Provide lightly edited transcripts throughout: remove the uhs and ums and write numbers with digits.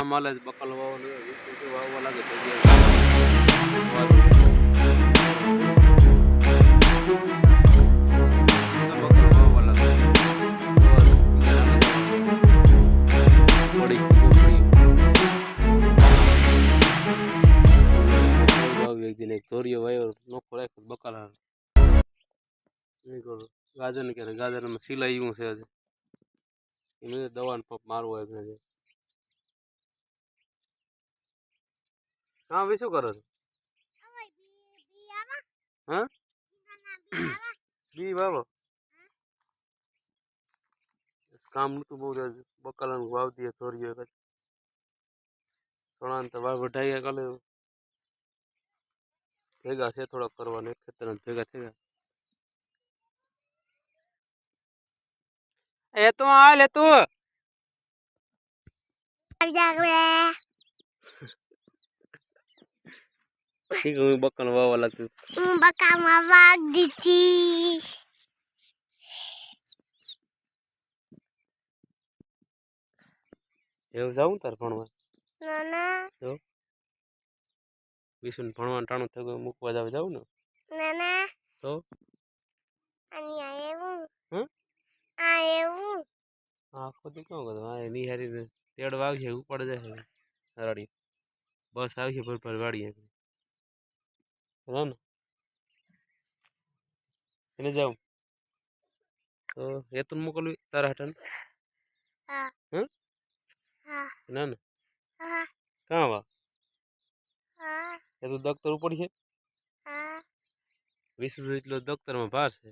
કામ હાલે છે બકાલ વાવવાનું વિપુલ વાવવા લાગે થઈ ગયા બકાલ વાવવા લાગે પડી વાવી એક દિન એક ધોરીઓ વાયો નોખો રાખ્યો બકાલ ગાજર ને ક્યારે ગાજરમાં સિલાઈ એવું છે એને દવાનો પંપ મારવો હોય હા ભાઈ શું કરો છો હા બી બાબો કામ નતું બહુ બકાલાનું વાવ દે ધોરીઓ સોણા તો વાવ વઢાઈ કાલે ભેગા છે થોડાક કરવાના ખેતર ભેગા થઈ ગયા એ તું આ લે તું પછી બકાલ વાવવા લાગતું બકામાં વાગ દીધી એવું જાવું તાર ભણવા નાના તો વિશુન ભણવાનું ટાણું થઈ ગયું મૂકવા જાવ ને નાના તો અહીંયા એવું હમ આ એવું આખો દી કેમ કરો આ નિહારી તેડ વાગશે ઉપાડ જાય રાડી બસ આવશે પર વાડીએ ને એને જાવ તો એ તો મોકલવી તારા હટન હા હમ હા ના ના હા કાં વા હા એ તો દફતર ઉપર છે હા વિસુ એટલો દફતરમાં ભાર છે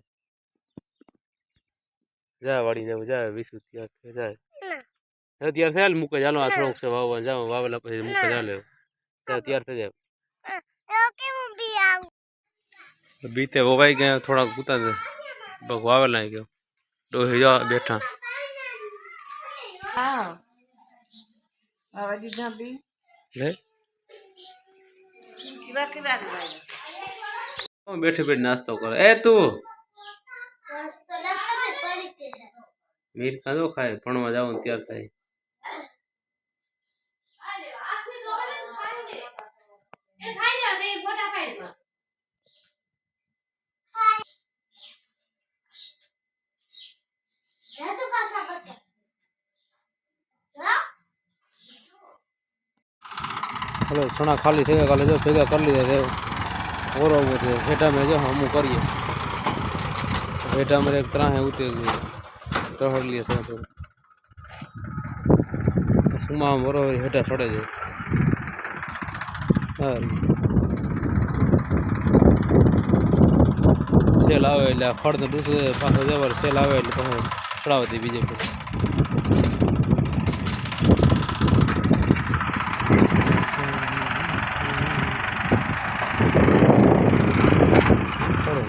જા વાડી જાવ જા વિસુ ત્યાં જાય તૈયાર થયા મૂકે ચાલો આ થોડોક છે વાવવા જાવ વાવેલા પછી મૂકે ચાલે તૈયાર થઈ જાય ઓકે હું બી આવું બીતે વવાઈ ગયા થોડાક ગુતા વાવેલા ગયો ડોહી જા બેઠા હા આવા દીધા બી લે કિવા કિવા બેઠે બેઠે નાસ્તો કરે એ તું નાસ્તો લખતે પડી છે મીર ખાધો ખાય ભણવા જાવ ત્યાર થાય હલો સણા ખાલી થઈ ગયા કાલે જો ભેગા કરી લીધા ઓરો છે હેઠા મેં જો અમુક કરીએ હેઠા મેં એક ત્રાહે ઉતરી ગયું ટહડ લીએ થોડું સુમા બરો હેઠા ચડે છે હા સેલ આવે એટલે ફળ તો દૂસરે પાછો જવાર સેલ આવે એટલે પછી ચડાવતી બીજે પછી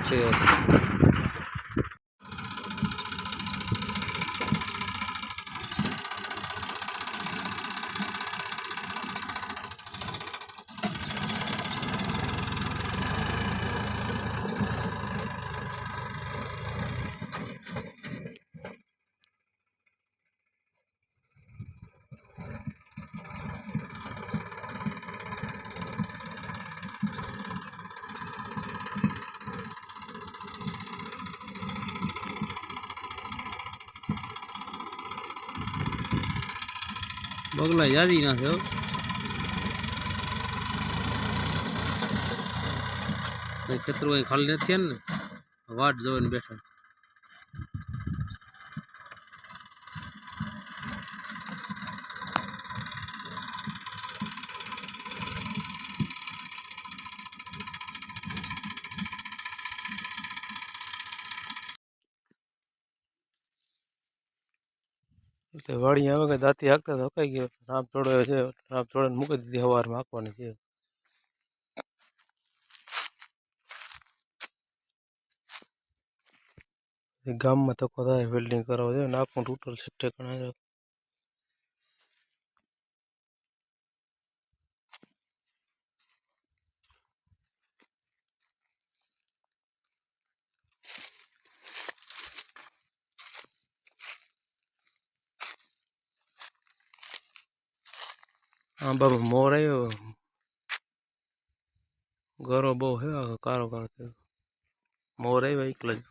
છે બગલા યાદી ના છે ખેતર ખાલી નથી ને વાટ જોઈને બેઠા વાડી આવે કે દાંતી હાંકતા તો કઈ ગયો રાપ જોડે છે રાપ જોડે મૂકી દીધી સવારમાં હાંકવાની છે ગામમાં તો બધા વેલ્ડિંગ કરાવવા જોઈએ નાખું તૂટલ છે ઠેકાણા हाँ बाबा मोर है गौरव बो है कारो करते मोर है भाई क्लच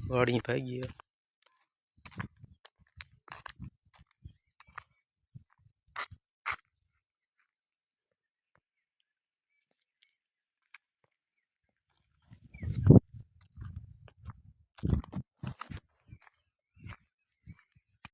गाड़ी फेंकी है